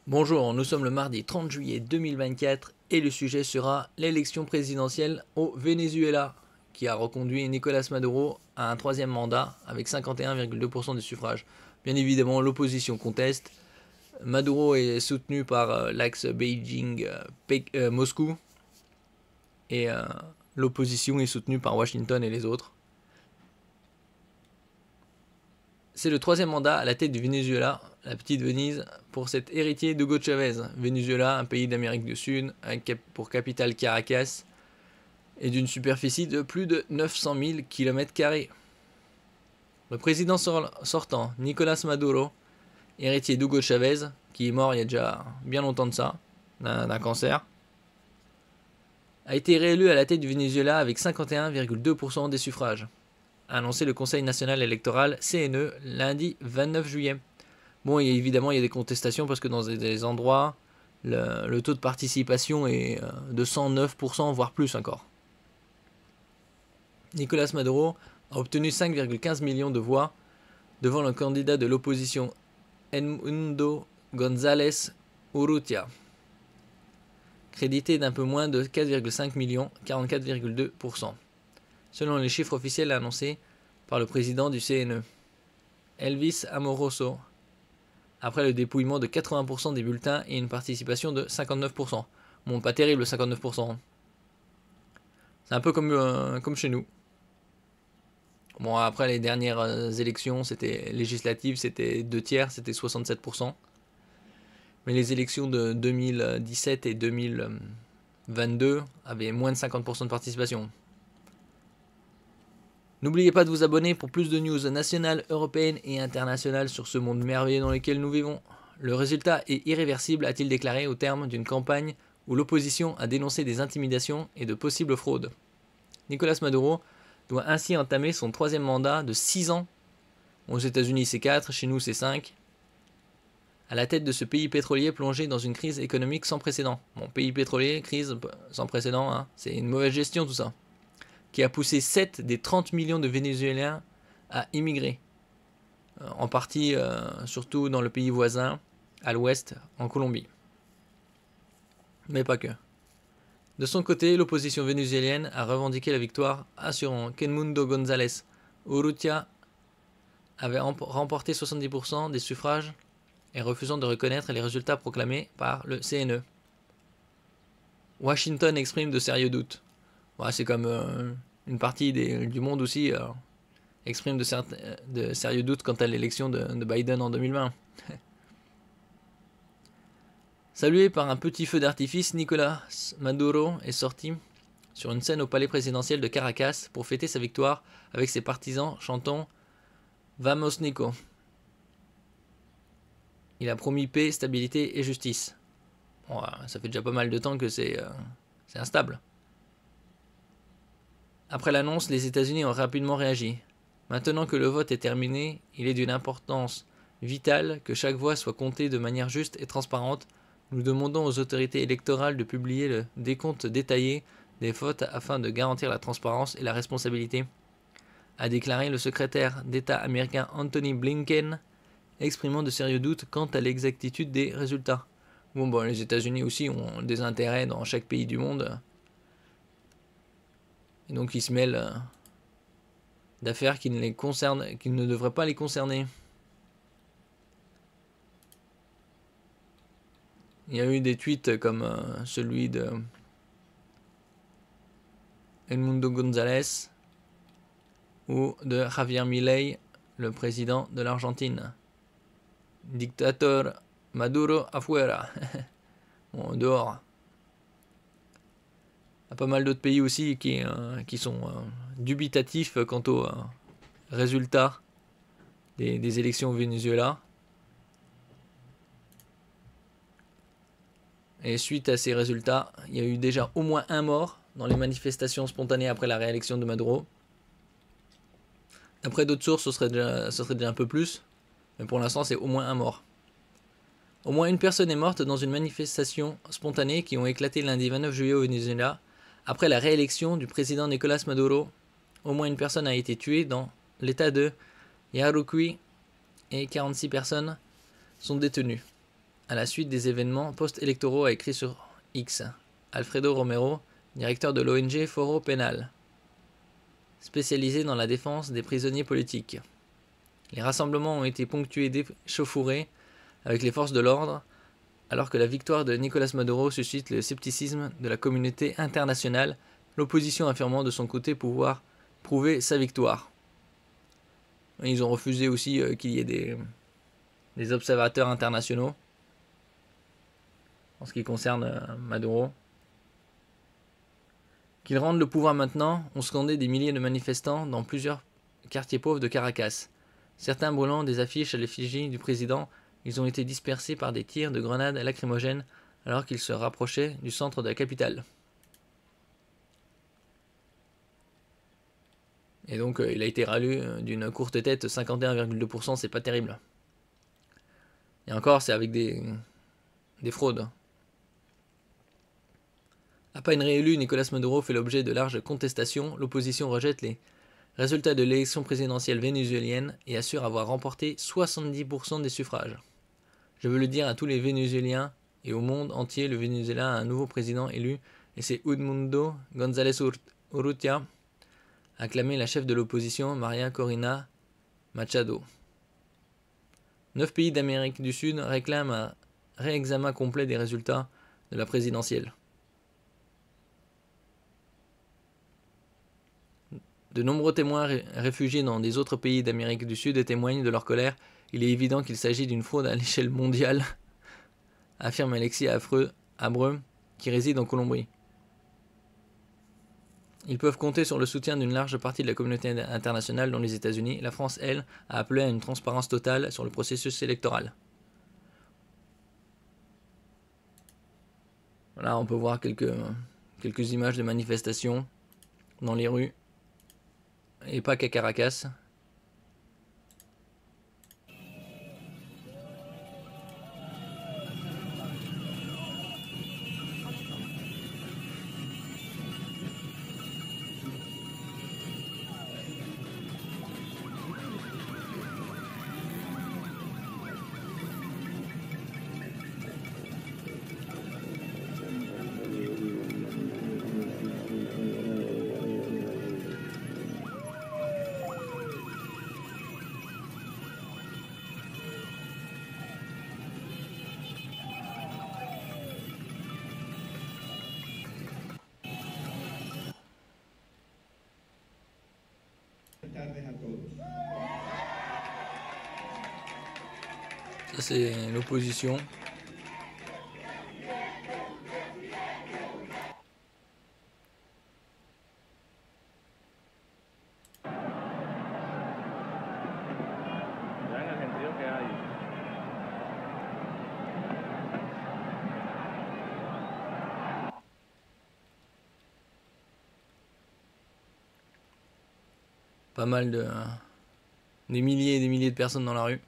Bonjour, nous sommes le mardi 30 juillet 2024 et le sujet sera l'élection présidentielle au Venezuela qui a reconduit Nicolás Maduro à un troisième mandat avec 51,2% des suffrages. Bien évidemment, l'opposition conteste. Maduro est soutenu par l'axe Beijing-Moscou et l'opposition est soutenue par Washington et les autres. C'est le troisième mandat à la tête du Venezuela, la petite Venise, pour cet héritier d'Hugo Chavez. Venezuela, un pays d'Amérique du Sud, pour capitale Caracas, et d'une superficie de plus de 900 000 km². Le président sortant, Nicolás Maduro, héritier d'Hugo Chavez, qui est mort il y a déjà bien longtemps de ça, d'un cancer, a été réélu à la tête du Venezuela avec 51,2% des suffrages, a annoncé le Conseil national électoral CNE lundi 29 juillet. Bon, évidemment, il y a des contestations parce que dans des endroits, le taux de participation est de 109%, voire plus encore. Nicolás Maduro a obtenu 5,15 millions de voix devant le candidat de l'opposition Edmundo González Urrutia, crédité d'un peu moins de 4,5 millions, 44,2%, selon les chiffres officiels annoncés par le président du CNE, Elvis Amoroso, après le dépouillement de 80% des bulletins et une participation de 59%. Bon, pas terrible 59%. C'est un peu comme chez nous. Bon, après les dernières élections, c'était législatives, c'était 2 tiers, c'était 67%. Mais les élections de 2017 et 2022 avaient moins de 50% de participation. N'oubliez pas de vous abonner pour plus de news nationales, européennes et internationales sur ce monde merveilleux dans lequel nous vivons. Le résultat est irréversible, a-t-il déclaré au terme d'une campagne où l'opposition a dénoncé des intimidations et de possibles fraudes. Nicolás Maduro doit ainsi entamer son troisième mandat de 6 ans. Aux États-Unis c'est 4, chez nous c'est 5. À la tête de ce pays pétrolier plongé dans une crise économique sans précédent. Bon, pays pétrolier, crise sans précédent, hein, c'est une mauvaise gestion tout ça. Qui a poussé 7 des 30 millions de Vénézuéliens à immigrer. En partie, surtout dans le pays voisin, à l'ouest, en Colombie. Mais pas que. De son côté, l'opposition vénézuélienne a revendiqué la victoire, assurant qu'Edmundo González Urrutia avait remporté 70% des suffrages et refusant de reconnaître les résultats proclamés par le CNE. Washington exprime de sérieux doutes. Ouais, c'est comme une partie du monde aussi exprime de sérieux doutes quant à l'élection de Biden en 2020. Salué par un petit feu d'artifice, Nicolás Maduro est sorti sur une scène au palais présidentiel de Caracas pour fêter sa victoire avec ses partisans chantant Vamos Nico. Il a promis paix, stabilité et justice. Bon, ça fait déjà pas mal de temps que c'est instable. Après l'annonce, les États-Unis ont rapidement réagi. Maintenant que le vote est terminé, il est d'une importance vitale que chaque voix soit comptée de manière juste et transparente. Nous demandons aux autorités électorales de publier le décompte détaillé des votes afin de garantir la transparence et la responsabilité, a déclaré le secrétaire d'État américain Anthony Blinken, exprimant de sérieux doutes quant à l'exactitude des résultats. Bon, les États-Unis aussi ont des intérêts dans chaque pays du monde. Et donc ils se mêlent d'affaires qui ne devraient pas les concerner. Il y a eu des tweets comme celui de Edmundo González ou de Javier Milei, le président de l'Argentine. Dictateur Maduro afuera. Bon, dehors. Il y a pas mal d'autres pays aussi qui sont dubitatifs quant aux résultats des élections au Venezuela. Et suite à ces résultats, il y a eu déjà au moins un mort dans les manifestations spontanées après la réélection de Maduro. D'après d'autres sources, ce serait déjà un peu plus, mais pour l'instant, c'est au moins un mort. Au moins une personne est morte dans une manifestation spontanée qui ont éclaté lundi 29 juillet au Venezuela. Après la réélection du président Nicolás Maduro, au moins une personne a été tuée dans l'état de Yarucuy et 46 personnes sont détenues. à la suite des événements post-électoraux, a écrit sur X. Alfredo Romero, directeur de l'ONG Foro Penal, spécialisé dans la défense des prisonniers politiques. Les rassemblements ont été ponctués d'échauffourées avec les forces de l'ordre, alors que la victoire de Nicolas Maduro suscite le scepticisme de la communauté internationale, l'opposition affirmant de son côté pouvoir prouver sa victoire. Ils ont refusé aussi qu'il y ait des observateurs internationaux en ce qui concerne Maduro. Qu'ils rendent le pouvoir maintenant, ont scandé des milliers de manifestants dans plusieurs quartiers pauvres de Caracas. Certains brûlant des affiches à l'effigie du président, ils ont été dispersés par des tirs de grenades lacrymogènes alors qu'ils se rapprochaient du centre de la capitale. Et donc il a été réélu d'une courte tête, 51,2%, c'est pas terrible. Et encore, c'est avec des fraudes. À peine réélu, Nicolas Maduro fait l'objet de larges contestations. L'opposition rejette les résultats de l'élection présidentielle vénézuélienne et assure avoir remporté 70% des suffrages. Je veux le dire à tous les Vénézuéliens et au monde entier, le Venezuela a un nouveau président élu et c'est Edmundo González Urrutia, a acclamé la chef de l'opposition María Corina Machado. 9 pays d'Amérique du Sud réclament un réexamen complet des résultats de la présidentielle. De nombreux témoins réfugiés dans des autres pays d'Amérique du Sud témoignent de leur colère. Il est évident qu'il s'agit d'une fraude à l'échelle mondiale, affirme Alexis Abreu, qui réside en Colombie. Ils peuvent compter sur le soutien d'une large partie de la communauté internationale, dont les États-Unis. La France, elle, a appelé à une transparence totale sur le processus électoral. Voilà, on peut voir quelques images de manifestations dans les rues, et pas qu'à Caracas. Ça c'est l'opposition. Pas mal des milliers et des milliers de personnes dans la rue.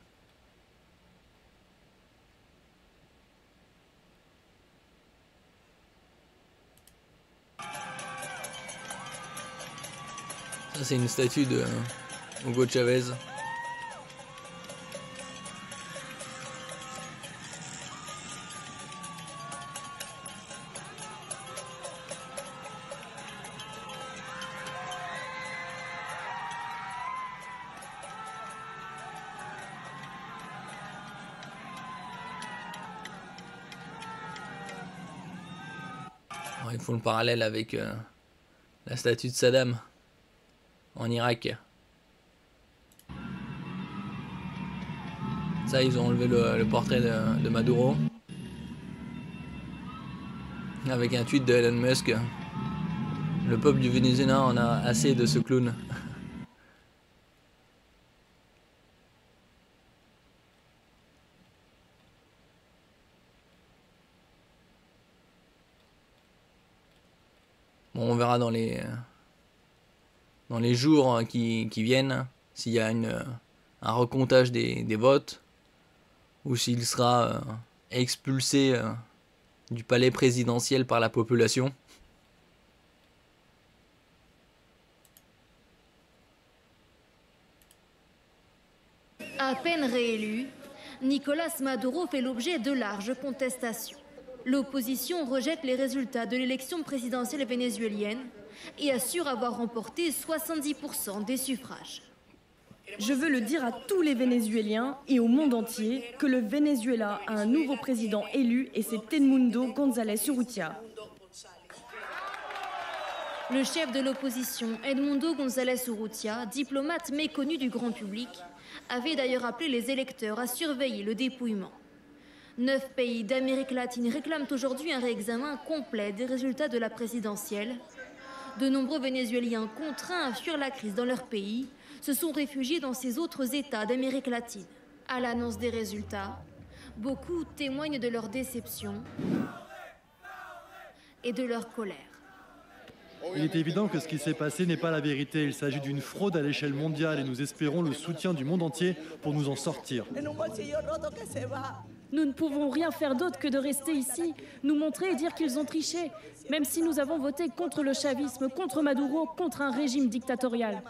Ça c'est une statue de Hugo Chavez. Alors, ils font le parallèle avec la statue de Saddam en Irak. Ça, ils ont enlevé le portrait de Maduro avec un tweet de Elon Musk. Le peuple du Venezuela en a assez de ce clown. Bon, on verra dans les jours qui viennent s'il y a un recomptage des votes ou s'il sera expulsé du palais présidentiel par la population. À peine réélu, Nicolás Maduro fait l'objet de larges contestations. L'opposition rejette les résultats de l'élection présidentielle vénézuélienne et assure avoir remporté 70% des suffrages. Je veux le dire à tous les Vénézuéliens et au monde entier que le Venezuela a un nouveau président élu et c'est Edmundo González Urrutia. Le chef de l'opposition, Edmundo González Urrutia, diplomate méconnu du grand public, avait d'ailleurs appelé les électeurs à surveiller le dépouillement. 9 pays d'Amérique latine réclament aujourd'hui un réexamen complet des résultats de la présidentielle. De nombreux Vénézuéliens contraints à fuir la crise dans leur pays se sont réfugiés dans ces autres États d'Amérique latine. À l'annonce des résultats, beaucoup témoignent de leur déception et de leur colère. Il est évident que ce qui s'est passé n'est pas la vérité. Il s'agit d'une fraude à l'échelle mondiale et nous espérons le soutien du monde entier pour nous en sortir. Nous ne pouvons rien faire d'autre que de rester ici, nous montrer et dire qu'ils ont triché, même si nous avons voté contre le chavisme, contre Maduro, contre un régime dictatorial.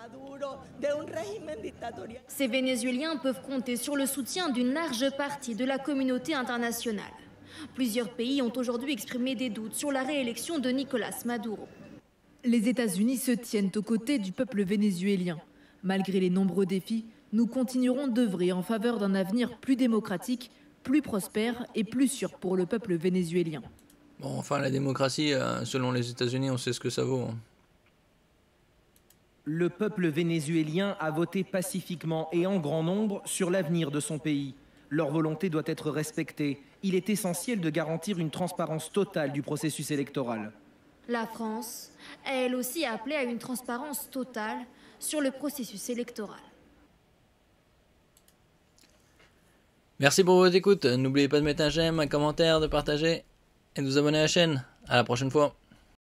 Ces Vénézuéliens peuvent compter sur le soutien d'une large partie de la communauté internationale. Plusieurs pays ont aujourd'hui exprimé des doutes sur la réélection de Nicolás Maduro. Les États-Unis se tiennent aux côtés du peuple vénézuélien. Malgré les nombreux défis, nous continuerons d'œuvrer en faveur d'un avenir plus démocratique, plus prospère et plus sûr pour le peuple vénézuélien. Bon, enfin, la démocratie, selon les États-Unis, on sait ce que ça vaut. Le peuple vénézuélien a voté pacifiquement et en grand nombre sur l'avenir de son pays. Leur volonté doit être respectée. Il est essentiel de garantir une transparence totale du processus électoral. La France a elle aussi appelé à une transparence totale sur le processus électoral. Merci pour votre écoute. N'oubliez pas de mettre un j'aime, un commentaire, de partager et de vous abonner à la chaîne. À la prochaine fois.